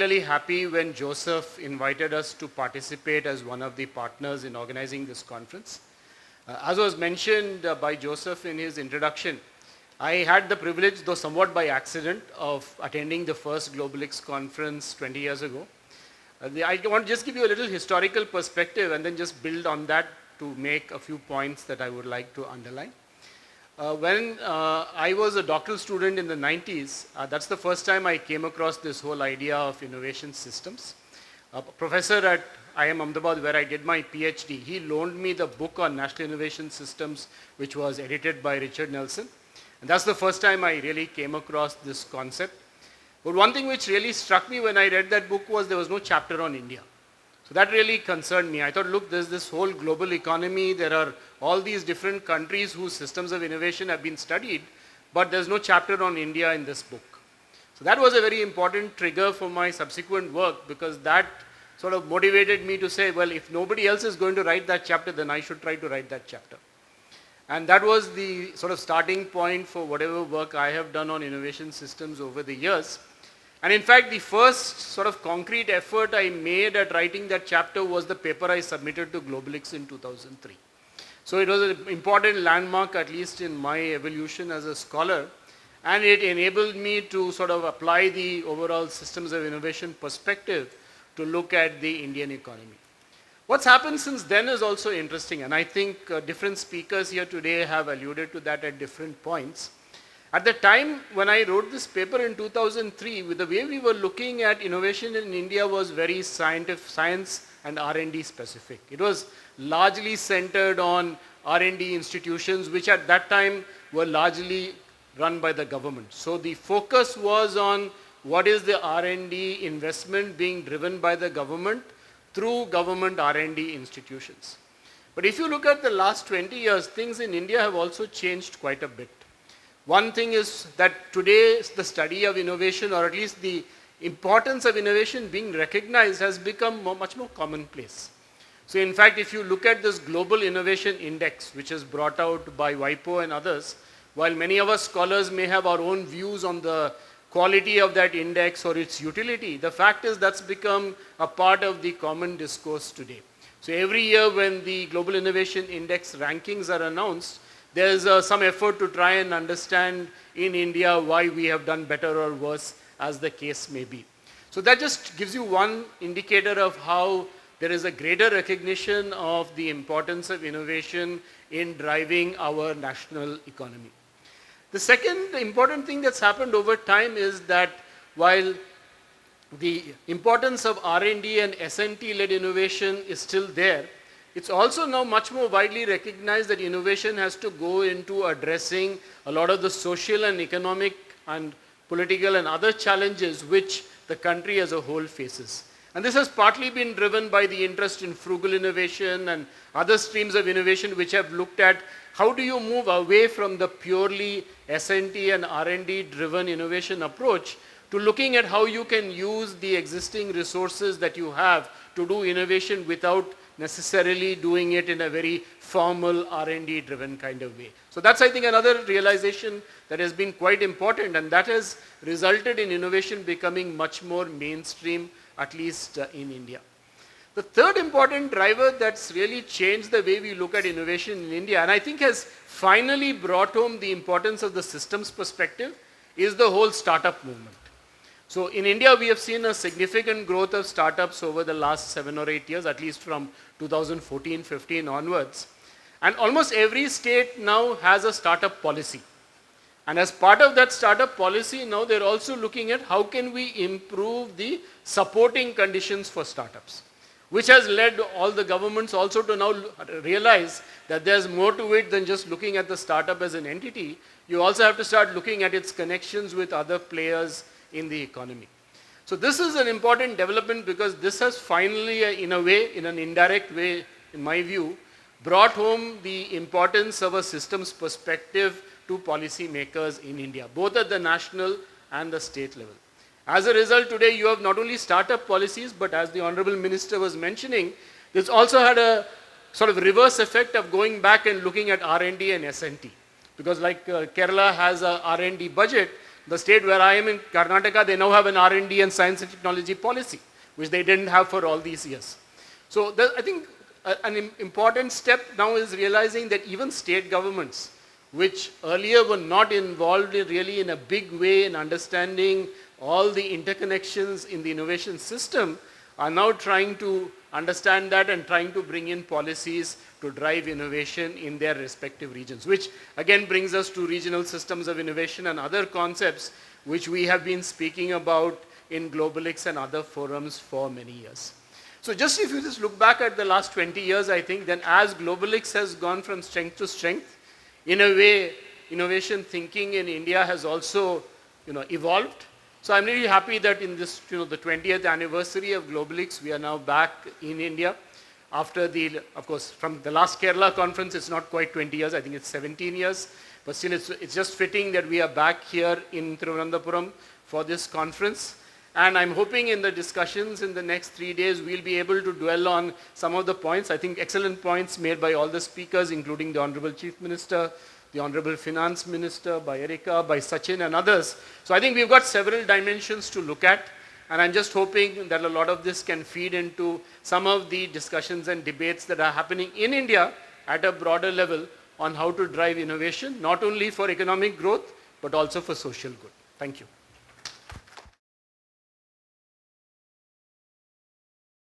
really happy when Joseph invited us to participate as one of the partners in organizing this conference. As was mentioned by Joseph in his introduction, I had the privilege, though somewhat by accident, of attending the first Globelics conference 20 years ago. I want to just give you a little historical perspective and then just build on that to make a few points that I would like to underline. When I was a doctoral student in the 90s, that's the first time I came across this whole idea of innovation systems. A professor at IIM Ahmedabad, where I did my PhD, he loaned me the book on National Innovation Systems, which was edited by Richard Nelson. And that's the first time I really came across this concept. But one thing which really struck me when I read that book was there was no chapter on India. So that really concerned me. I thought, look, there's this whole global economy. There are all these different countries whose systems of innovation have been studied, but there's no chapter on India in this book. So that was a very important trigger for my subsequent work, because that sort of motivated me to say, well, if nobody else is going to write that chapter, then I should try to write that chapter. And that was the sort of starting point for whatever work I have done on innovation systems over the years. And in fact, the first sort of concrete effort I made at writing that chapter was the paper I submitted to Globelics in 2003. So it was an important landmark, at least in my evolution as a scholar, and it enabled me to sort of apply the overall systems of innovation perspective to look at the Indian economy. What's happened since then is also interesting, and I think different speakers here today have alluded to that at different points. At the time when I wrote this paper in 2003, with the way we were looking at innovation in India was very science and R&D specific. It was largely centered on R&D institutions, which at that time were largely run by the government. So the focus was on what is the R&D investment being driven by the government through government R&D institutions. But if you look at the last 20 years, things in India have also changed quite a bit. One thing is that today the study of innovation, or at least the importance of innovation being recognized, has become much more commonplace. So in fact, if you look at this Global Innovation Index, which is brought out by WIPO and others, while many of us scholars may have our own views on the quality of that index or its utility, the fact is that's become a part of the common discourse today. So every year when the Global Innovation Index rankings are announced, there is some effort to try and understand in India why we have done better or worse, as the case may be. So that just gives you one indicator of how there is a greater recognition of the importance of innovation in driving our national economy. The second important thing that's happened over time is that while the importance of R&D and S&T led innovation is still there, it's also now much more widely recognized that innovation has to go into addressing a lot of the social and economic and political and other challenges which the country as a whole faces. And this has partly been driven by the interest in frugal innovation and other streams of innovation which have looked at how do you move away from the purely S&T and R&D driven innovation approach to looking at how you can use the existing resources that you have to do innovation without necessarily doing it in a very formal R&D driven kind of way. So that's, I think, another realization that has been quite important, and that has resulted in innovation becoming much more mainstream, at least in India. The third important driver that's really changed the way we look at innovation in India, and I think has finally brought home the importance of the systems perspective, is the whole startup movement. So in India, we have seen a significant growth of startups over the last 7 or 8 years, at least from 2014-15 onwards. And almost every state now has a startup policy. And as part of that startup policy, now they're also looking at how can we improve the supporting conditions for startups, which has led all the governments also to now realize that there's more to it than just looking at the startup as an entity. You also have to start looking at its connections with other players in the economy. So this is an important development because this has finally, in a way, in an indirect way, in my view, brought home the importance of a systems perspective to policymakers in India, both at the national and the state level. As a result, today you have not only startup policies, but as the Honorable Minister was mentioning, this also had a sort of reverse effect of going back and looking at R&D and S&T. Because like Kerala has a R&D budget, the state where I am in Karnataka, they now have an R&D and science and technology policy, which they didn't have for all these years. So I think an important step now is realizing that even state governments, which earlier were not involved really in a big way in understanding all the interconnections in the innovation system, are now trying to understand that and trying to bring in policies to drive innovation in their respective regions, which again brings us to regional systems of innovation and other concepts which we have been speaking about in Globelics and other forums for many years. So just if you just look back at the last 20 years, I think then as Globelics has gone from strength to strength, in a way, innovation thinking in India has also, evolved. So I'm really happy that in this, the 20th anniversary of Globelics, we are now back in India. After of course, from the last Kerala conference, it's not quite 20 years, I think it's 17 years. But still, it's just fitting that we are back here in Thiruvananthapuram for this conference. And I'm hoping in the discussions in the next 3 days, we'll be able to dwell on some of the points, I think excellent points made by all the speakers, including the Honorable Chief Minister, the Honorable Finance Minister, by Erika, by Sachin and others. So I think we've got several dimensions to look at. And I'm just hoping that a lot of this can feed into some of the discussions and debates that are happening in India at a broader level on how to drive innovation, not only for economic growth, but also for social good. Thank you.